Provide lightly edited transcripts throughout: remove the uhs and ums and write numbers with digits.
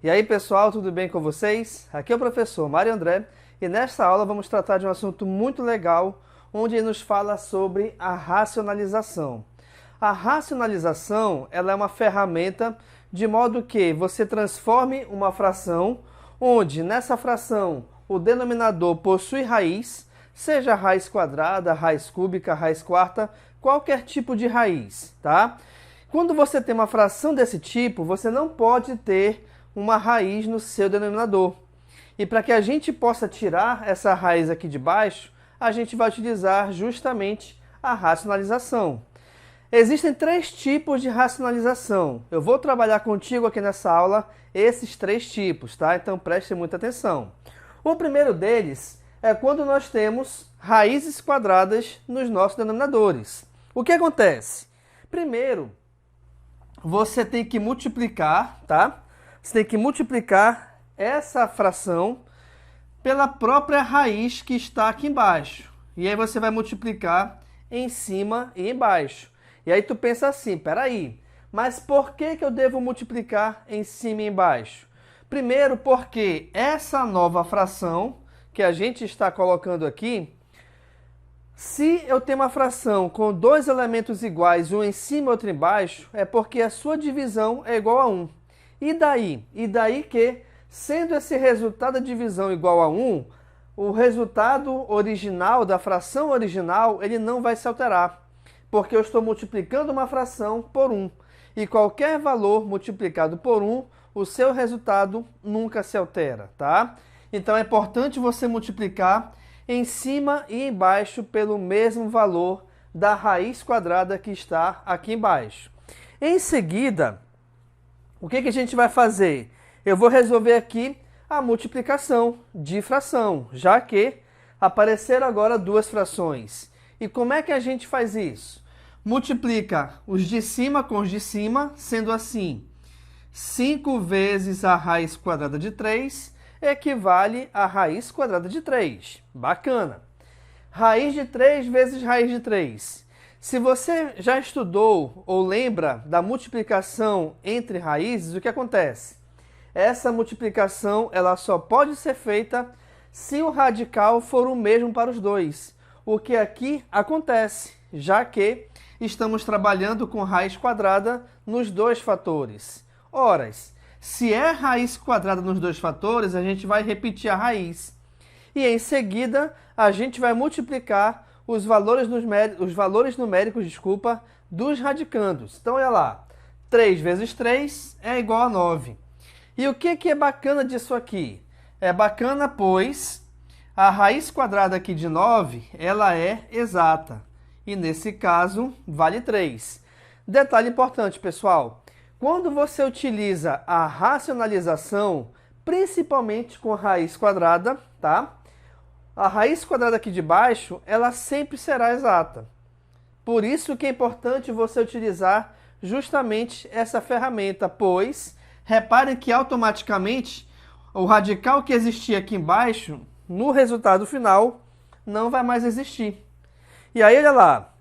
E aí pessoal, tudo bem com vocês? Aqui é o professor Mário André e nesta aula vamos tratar de um assunto muito legal, onde ele nos fala sobre a racionalização. A racionalização ela é uma ferramenta de modo que você transforme uma fração, onde nessa fração o denominador possui raiz, seja raiz quadrada, raiz cúbica, raiz quarta, qualquer tipo de raiz, tá? Quando você tem uma fração desse tipo, você não pode ter uma raiz no seu denominador. E para que a gente possa tirar essa raiz aqui de baixo, a gente vai utilizar justamente a racionalização. Existem três tipos de racionalização. Eu vou trabalhar contigo aqui nessa aula esses três tipos, tá? Então preste muita atenção. O primeiro deles é quando nós temos raízes quadradas nos nossos denominadores. O que acontece? Primeiro, você tem que multiplicar, tá? Você tem que multiplicar essa fração pela própria raiz que está aqui embaixo. E aí você vai multiplicar em cima e embaixo. E aí tu pensa assim, peraí, mas por que eu devo multiplicar em cima e embaixo? Primeiro porque essa nova fração que a gente está colocando aqui, se eu tenho uma fração com dois elementos iguais, um em cima e outro embaixo, é porque a sua divisão é igual a 1. E daí? E daí que, sendo esse resultado da divisão igual a 1, o resultado original da fração original ele não vai se alterar, porque eu estou multiplicando uma fração por 1. E qualquer valor multiplicado por 1, o seu resultado nunca se altera, tá? Então é importante você multiplicar em cima e embaixo pelo mesmo valor da raiz quadrada que está aqui embaixo. Em seguida, o que a gente vai fazer? Eu vou resolver aqui a multiplicação de fração, já que apareceram agora duas frações. E como é que a gente faz isso? Multiplica os de cima com os de cima, sendo assim, 5 vezes a raiz quadrada de 3 equivale a raiz quadrada de 3. Bacana! Raiz de 3 vezes raiz de 3. Se você já estudou ou lembra da multiplicação entre raízes, o que acontece? Essa multiplicação ela só pode ser feita se o radical for o mesmo para os dois. O que aqui acontece, já que estamos trabalhando com raiz quadrada nos dois fatores. Ora, se é raiz quadrada nos dois fatores, a gente vai repetir a raiz. E em seguida, a gente vai multiplicar os valores numéricos, dos radicandos. Então, olha lá, 3 vezes 3 é igual a 9. E o que é bacana disso aqui? É bacana, pois a raiz quadrada aqui de 9, ela é exata. E nesse caso, vale 3. Detalhe importante, pessoal. Quando você utiliza a racionalização, principalmente com raiz quadrada, tá? A raiz quadrada aqui de baixo, ela sempre será exata. Por isso que é importante você utilizar justamente essa ferramenta, pois, reparem que automaticamente o radical que existia aqui embaixo, no resultado final, não vai mais existir. E aí, olha lá,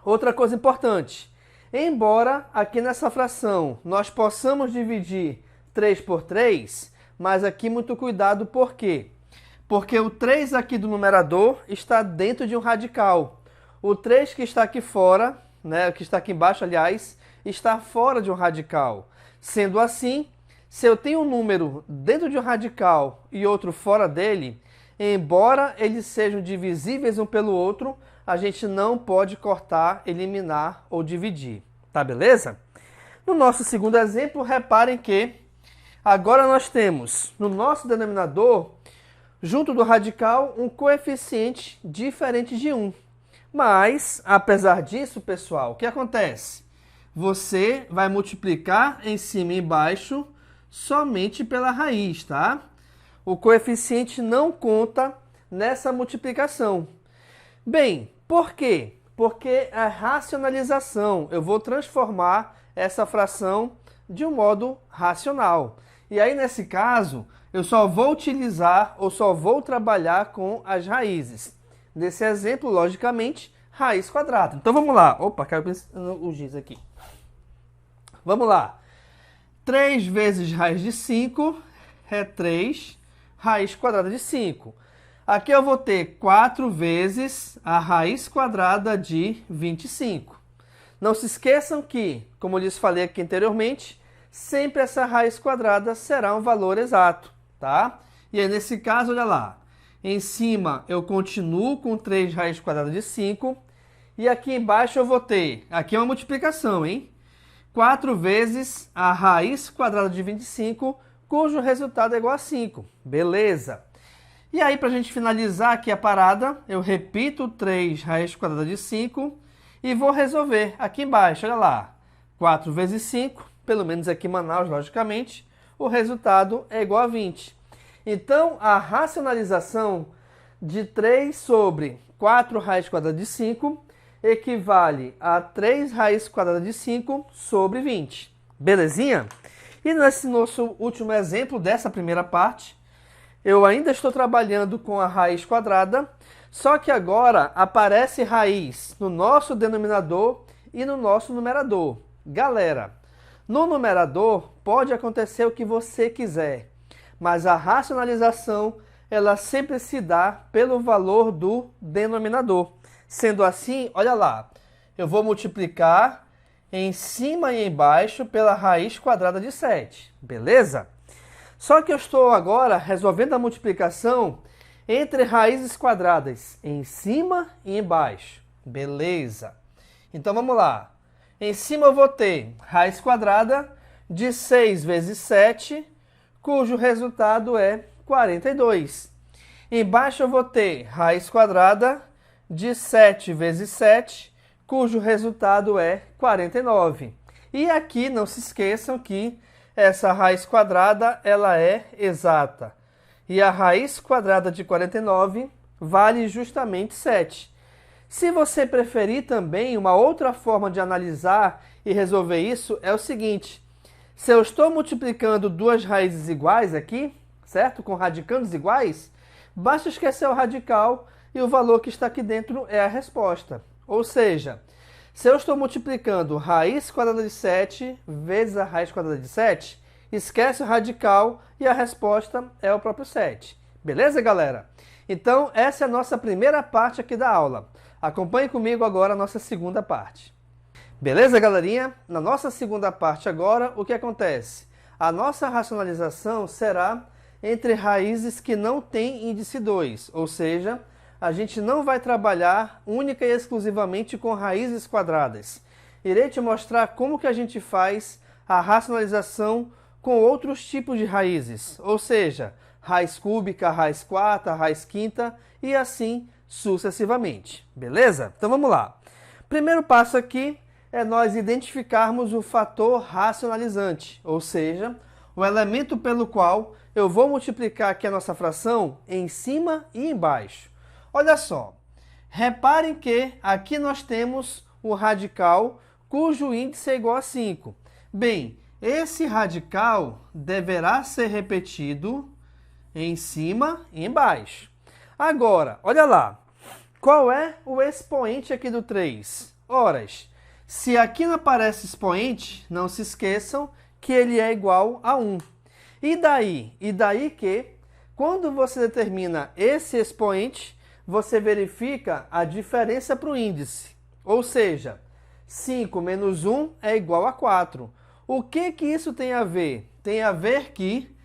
outra coisa importante. Embora aqui nessa fração nós possamos dividir 3 por 3, mas aqui muito cuidado, por quê? Porque o 3 aqui do numerador está dentro de um radical. O 3 que está aqui fora, né, que está aqui embaixo, aliás, está fora de um radical. Sendo assim, se eu tenho um número dentro de um radical e outro fora dele, embora eles sejam divisíveis um pelo outro, a gente não pode cortar, eliminar ou dividir. Tá beleza? No nosso segundo exemplo, reparem que agora nós temos no nosso denominador, junto do radical, um coeficiente diferente de 1. Mas, apesar disso, pessoal, o que acontece? Você vai multiplicar em cima e embaixo somente pela raiz, tá? O coeficiente não conta nessa multiplicação. Bem, por quê? Porque a racionalização, eu vou transformar essa fração de um modo racional. E aí, nesse caso, eu só vou utilizar ou só vou trabalhar com as raízes. Nesse exemplo, logicamente, raiz quadrada. Então vamos lá. Opa, caiu o giz aqui. Vamos lá. 3 vezes raiz de 5 é 3 raiz quadrada de 5. Aqui eu vou ter 4 vezes a raiz quadrada de 25. Não se esqueçam que, como eu lhes falei aqui anteriormente, sempre essa raiz quadrada será um valor exato, tá? E aí, nesse caso, olha lá. Em cima eu continuo com 3 raiz quadrada de 5. E aqui embaixo eu vou ter, aqui é uma multiplicação, hein? 4 vezes a raiz quadrada de 25, cujo resultado é igual a 5. Beleza. E aí, para a gente finalizar aqui a parada, eu repito 3 raiz quadrada de 5 e vou resolver aqui embaixo, olha lá. 4 vezes 5, pelo menos aqui em Manaus, logicamente, o resultado é igual a 20. Então, a racionalização de 3 sobre 4 raiz quadrada de 5 equivale a 3 raiz quadrada de 5 sobre 20. Belezinha? E nesse nosso último exemplo dessa primeira parte, eu ainda estou trabalhando com a raiz quadrada, só que agora aparece raiz no nosso denominador e no nosso numerador. Galera, no numerador pode acontecer o que você quiser, mas a racionalização ela sempre se dá pelo valor do denominador. Sendo assim, olha lá, eu vou multiplicar em cima e embaixo pela raiz quadrada de 7, beleza? Só que eu estou agora resolvendo a multiplicação entre raízes quadradas em cima e embaixo, beleza? Então vamos lá. Em cima eu vou ter raiz quadrada de 6 vezes 7, cujo resultado é 42. Embaixo eu vou ter raiz quadrada de 7 vezes 7, cujo resultado é 49. E aqui não se esqueçam que essa raiz quadrada ela é exata. E a raiz quadrada de 49 vale justamente 7. Se você preferir também, uma outra forma de analisar e resolver isso é o seguinte. Se eu estou multiplicando duas raízes iguais aqui, certo? Com radicandos iguais, basta esquecer o radical e o valor que está aqui dentro é a resposta. Ou seja, se eu estou multiplicando raiz quadrada de 7 vezes a raiz quadrada de 7, esquece o radical e a resposta é o próprio 7. Beleza, galera? Então, essa é a nossa primeira parte aqui da aula. Acompanhe comigo agora a nossa segunda parte. Beleza, galerinha? Na nossa segunda parte agora, o que acontece? A nossa racionalização será entre raízes que não têm índice 2, ou seja, a gente não vai trabalhar única e exclusivamente com raízes quadradas. Irei te mostrar como que a gente faz a racionalização com outros tipos de raízes, ou seja, raiz cúbica, raiz quarta, raiz quinta e assim sucessivamente. Beleza? Então vamos lá. Primeiro passo aqui é nós identificarmos o fator racionalizante, ou seja, o elemento pelo qual eu vou multiplicar aqui a nossa fração em cima e embaixo. Olha só, reparem que aqui nós temos o radical cujo índice é igual a 5. Bem, esse radical deverá ser repetido em cima e embaixo. Agora, olha lá, qual é o expoente aqui do 3? Horas. Se aqui não aparece expoente, não se esqueçam que ele é igual a 1. E daí? E daí que, quando você determina esse expoente, você verifica a diferença para o índice. Ou seja, 5 menos 1 é igual a 4. O que isso tem a ver? Tem a ver que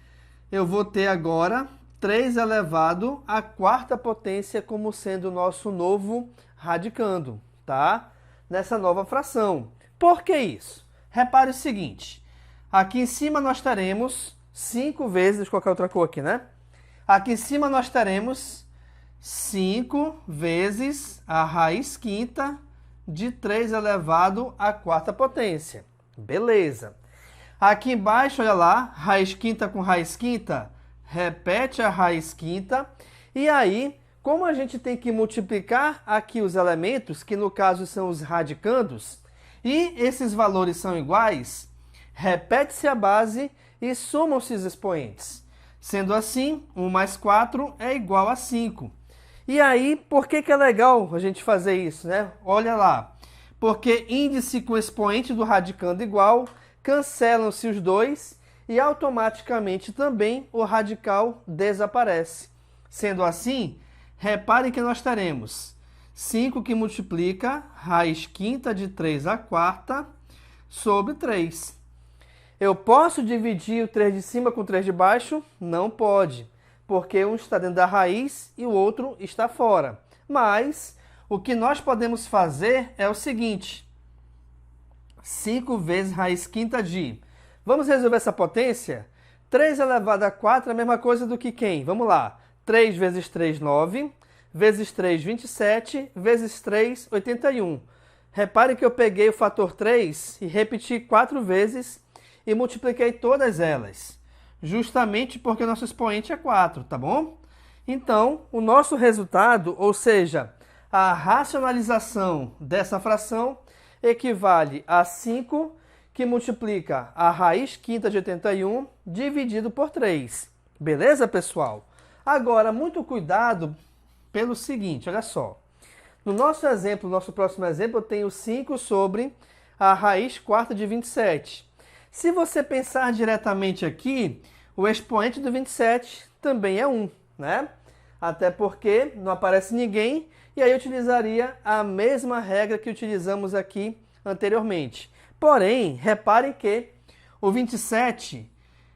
eu vou ter agora 3 elevado à quarta potência como sendo o nosso novo radicando, tá? Nessa nova fração. Por que isso? Repare o seguinte, aqui em cima nós teremos 5 vezes, deixa eu colocar outra cor aqui, né? Aqui em cima nós teremos 5 vezes a raiz quinta de 3 elevado à quarta potência. Beleza. Aqui embaixo, olha lá, raiz quinta com raiz quinta, repete a raiz quinta. E aí, como a gente tem que multiplicar aqui os elementos, que no caso são os radicandos, e esses valores são iguais, repete-se a base e somam-se os expoentes. Sendo assim, 1 mais 4 é igual a 5. E aí, por que é legal a gente fazer isso, né? Olha lá, porque índice com expoente do radicando igual, cancelam-se os dois e automaticamente também o radical desaparece. Sendo assim, reparem que nós teremos 5 que multiplica raiz quinta de 3 à quarta sobre 3. Eu posso dividir o 3 de cima com o 3 de baixo? Não pode, porque um está dentro da raiz e o outro está fora. Mas o que nós podemos fazer é o seguinte: 5 vezes raiz quinta de... Vamos resolver essa potência? 3 elevado a 4 é a mesma coisa do que quem? Vamos lá. 3 vezes 3, 9. Vezes 3, 27. Vezes 3, 81. Repare que eu peguei o fator 3 e repeti 4 vezes e multipliquei todas elas. Justamente porque nosso expoente é 4, tá bom? Então, o nosso resultado, ou seja, a racionalização dessa fração, equivale a 5 que multiplica a raiz quinta de 81 dividido por 3. Beleza, pessoal? Agora, muito cuidado pelo seguinte, olha só. No nosso exemplo, nosso próximo exemplo, eu tenho 5 sobre a raiz quarta de 27. Se você pensar diretamente aqui, o expoente do 27 também é 1, né? Até porque não aparece ninguém, e aí eu utilizaria a mesma regra que utilizamos aqui anteriormente. Porém, reparem que o 27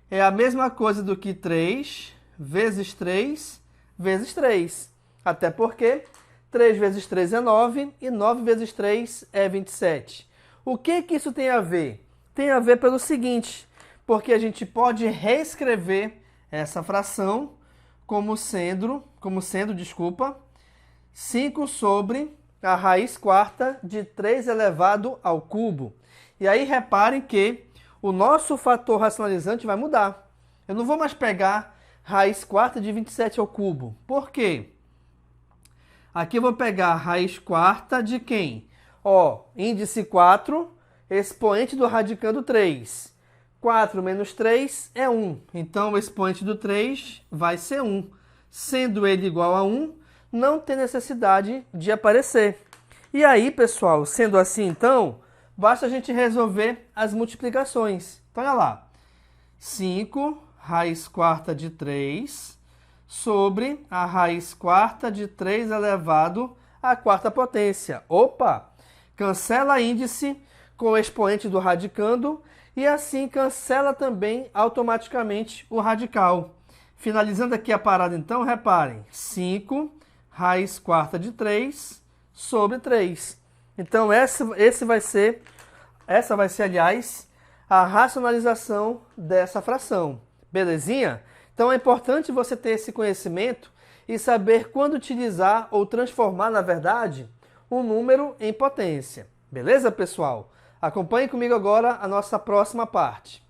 é a mesma coisa do que 3 vezes 3 vezes 3. Até porque 3 vezes 3 é 9 e 9 vezes 3 é 27. O que isso tem a ver? Tem a ver pelo seguinte, porque a gente pode reescrever essa fração como sendo, 5 sobre a raiz quarta de 3 elevado ao cubo. E aí reparem que o nosso fator racionalizante vai mudar. Eu não vou mais pegar raiz quarta de 27 ao cubo. Por quê? Aqui eu vou pegar a raiz quarta de quem? Ó, índice 4, expoente do radicando 3. 4 menos 3 é 1. Então, o expoente do 3 vai ser 1. Sendo ele igual a 1, não tem necessidade de aparecer. E aí, pessoal, sendo assim, então, basta a gente resolver as multiplicações. Então, olha lá. 5 raiz quarta de 3 sobre a raiz quarta de 3 elevado à quarta potência. Opa! Cancela índice com o expoente do radicando e assim cancela também automaticamente o radical. Finalizando aqui a parada, então, reparem. 5 raiz quarta de 3 sobre 3. Então, essa vai ser, aliás, a racionalização dessa fração. Belezinha? Então, é importante você ter esse conhecimento e saber quando utilizar ou transformar, na verdade, um número em potência. Beleza, pessoal? Acompanhe comigo agora a nossa próxima parte.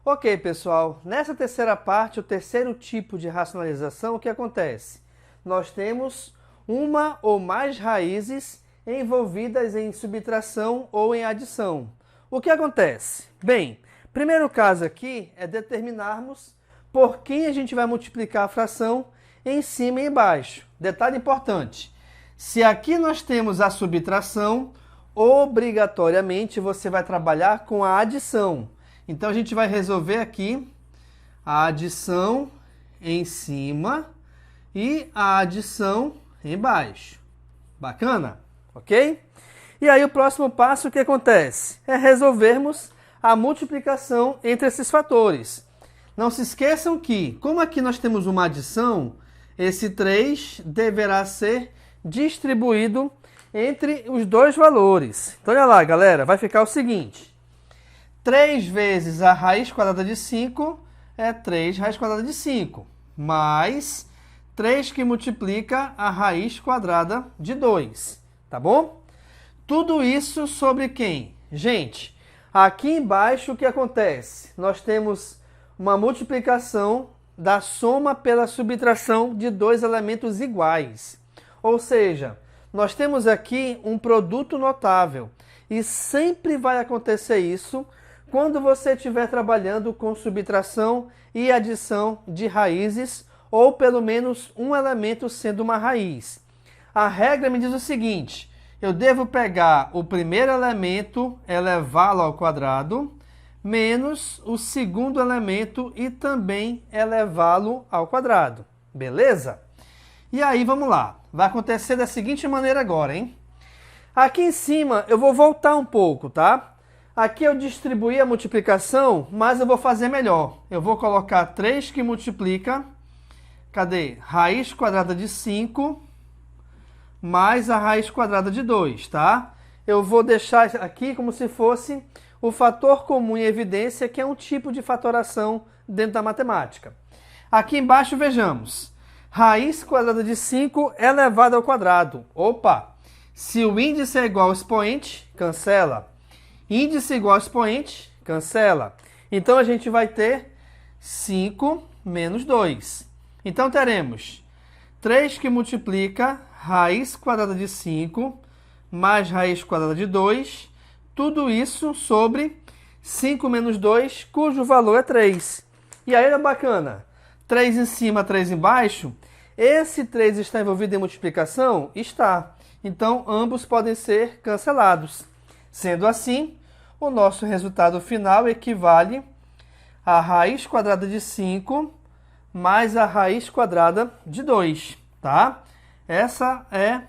Ok, pessoal, nessa terceira parte, o terceiro tipo de racionalização, o que acontece? Nós temos uma ou mais raízes envolvidas em subtração ou em adição. O que acontece? Bem, primeiro caso aqui é determinarmos por quem a gente vai multiplicar a fração em cima e embaixo. Detalhe importante, se aqui nós temos a subtração, obrigatoriamente você vai trabalhar com a adição. Então, a gente vai resolver aqui a adição em cima e a adição embaixo. Bacana? Ok? E aí, o próximo passo, o que acontece? É resolvermos a multiplicação entre esses fatores. Não se esqueçam que, como aqui nós temos uma adição, esse 3 deverá ser distribuído entre os dois valores. Então, olha lá, galera, vai ficar o seguinte. 3 vezes a raiz quadrada de 5 é 3 raiz quadrada de 5, mais 3 que multiplica a raiz quadrada de 2, tá bom? Tudo isso sobre quem? Gente, aqui embaixo o que acontece? Nós temos uma multiplicação da soma pela subtração de dois elementos iguais. Ou seja, nós temos aqui um produto notável e sempre vai acontecer isso quando você estiver trabalhando com subtração e adição de raízes, ou pelo menos um elemento sendo uma raiz. A regra me diz o seguinte, eu devo pegar o primeiro elemento, elevá-lo ao quadrado, menos o segundo elemento e também elevá-lo ao quadrado. Beleza? E aí, vamos lá. Vai acontecer da seguinte maneira agora, hein? Aqui em cima, eu vou voltar um pouco, tá? Aqui eu distribuí a multiplicação, mas eu vou fazer melhor. Eu vou colocar 3 que multiplica, cadê? Raiz quadrada de 5 mais a raiz quadrada de 2, tá? Eu vou deixar aqui como se fosse o fator comum em evidência, que é um tipo de fatoração dentro da matemática. Aqui embaixo, vejamos. Raiz quadrada de 5 elevado ao quadrado. Opa! Se o índice é igual ao expoente, cancela. Índice igual ao expoente, cancela. Então, a gente vai ter 5 menos 2. Então, teremos 3 que multiplica raiz quadrada de 5 mais raiz quadrada de 2. Tudo isso sobre 5 menos 2, cujo valor é 3. E aí, é bacana. 3 em cima, 3 embaixo. Esse 3 está envolvido em multiplicação? Está. Então, ambos podem ser cancelados. Sendo assim, o nosso resultado final equivale a raiz quadrada de 5 mais a raiz quadrada de 2, tá? Essa é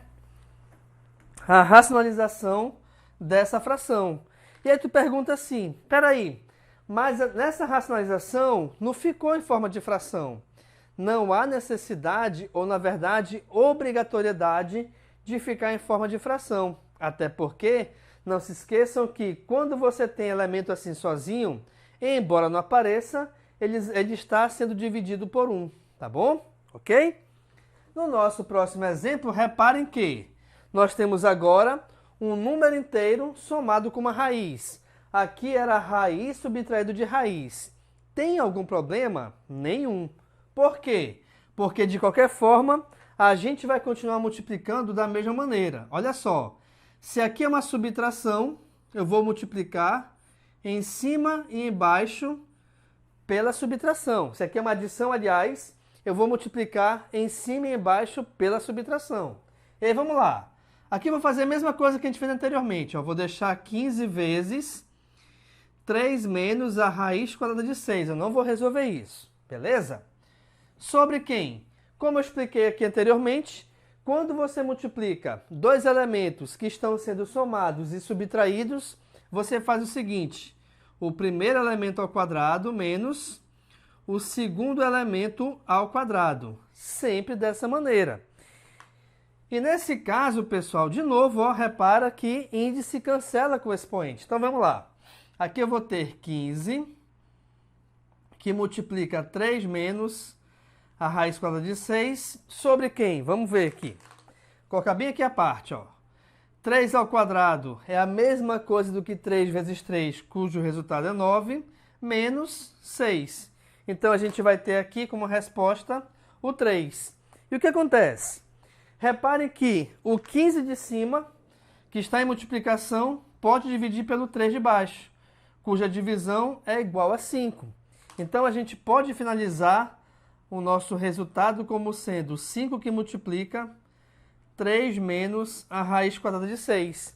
a racionalização dessa fração. E aí tu pergunta assim, peraí, mas nessa racionalização não ficou em forma de fração. Não há necessidade, ou na verdade, obrigatoriedade de ficar em forma de fração. Até porque, não se esqueçam que quando você tem elemento assim sozinho, embora não apareça, ele está sendo dividido por 1, tá bom? Ok? No nosso próximo exemplo, reparem que nós temos agora um número inteiro somado com uma raiz. Aqui era raiz subtraído de raiz. Tem algum problema? Nenhum. Por quê? Porque, de qualquer forma, a gente vai continuar multiplicando da mesma maneira. Olha só, se aqui é uma subtração, eu vou multiplicar em cima e embaixo pela subtração. Se aqui é uma adição, aliás, eu vou multiplicar em cima e embaixo pela subtração. E aí, vamos lá. Aqui eu vou fazer a mesma coisa que a gente fez anteriormente. Eu vou deixar 15 vezes 3 menos a raiz quadrada de 6. Eu não vou resolver isso, beleza? Sobre quem? Como eu expliquei aqui anteriormente, quando você multiplica dois elementos que estão sendo somados e subtraídos, você faz o seguinte: o primeiro elemento ao quadrado menos o segundo elemento ao quadrado. Sempre dessa maneira. E nesse caso, pessoal, de novo, ó, repara que índice cancela com o expoente. Então, vamos lá. Aqui eu vou ter 15, que multiplica 3 menos a raiz quadrada de 6, sobre quem? Vamos ver aqui. Vou colocar bem aqui a parte, ó. 3 ao quadrado é a mesma coisa do que 3 vezes 3, cujo resultado é 9, menos 6. Então, a gente vai ter aqui como resposta o 3. E o que acontece? Reparem que o 15 de cima, que está em multiplicação, pode dividir pelo 3 de baixo, cuja divisão é igual a 5. Então, a gente pode finalizar o nosso resultado como sendo 5 que multiplica 3 menos a raiz quadrada de 6.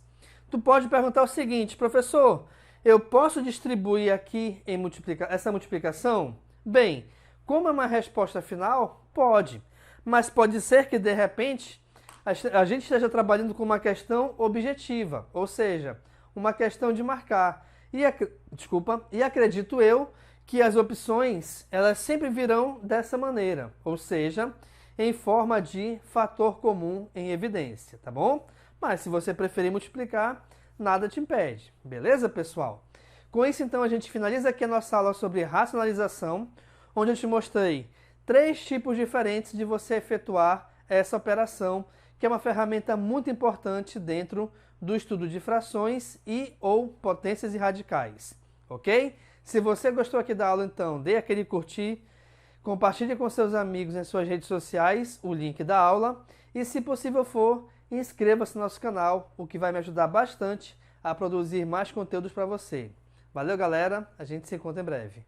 Tu pode perguntar o seguinte: professor, eu posso distribuir aqui em essa multiplicação? Bem, como é uma resposta final, pode. Mas pode ser que, de repente, a gente esteja trabalhando com uma questão objetiva, ou seja, uma questão de marcar. E acredito eu que as opções elas sempre virão dessa maneira, ou seja, em forma de fator comum em evidência, tá bom? Mas se você preferir multiplicar, nada te impede, beleza, pessoal? Com isso, então, a gente finaliza aqui a nossa aula sobre racionalização, onde eu te mostrei 3 tipos diferentes de você efetuar essa operação, que é uma ferramenta muito importante dentro do estudo de frações e ou potências e radicais, ok? Se você gostou aqui da aula, então, dê aquele curtir, compartilhe com seus amigos em suas redes sociais o link da aula e, se possível for, inscreva-se no nosso canal, o que vai me ajudar bastante a produzir mais conteúdos para você. Valeu, galera! A gente se encontra em breve.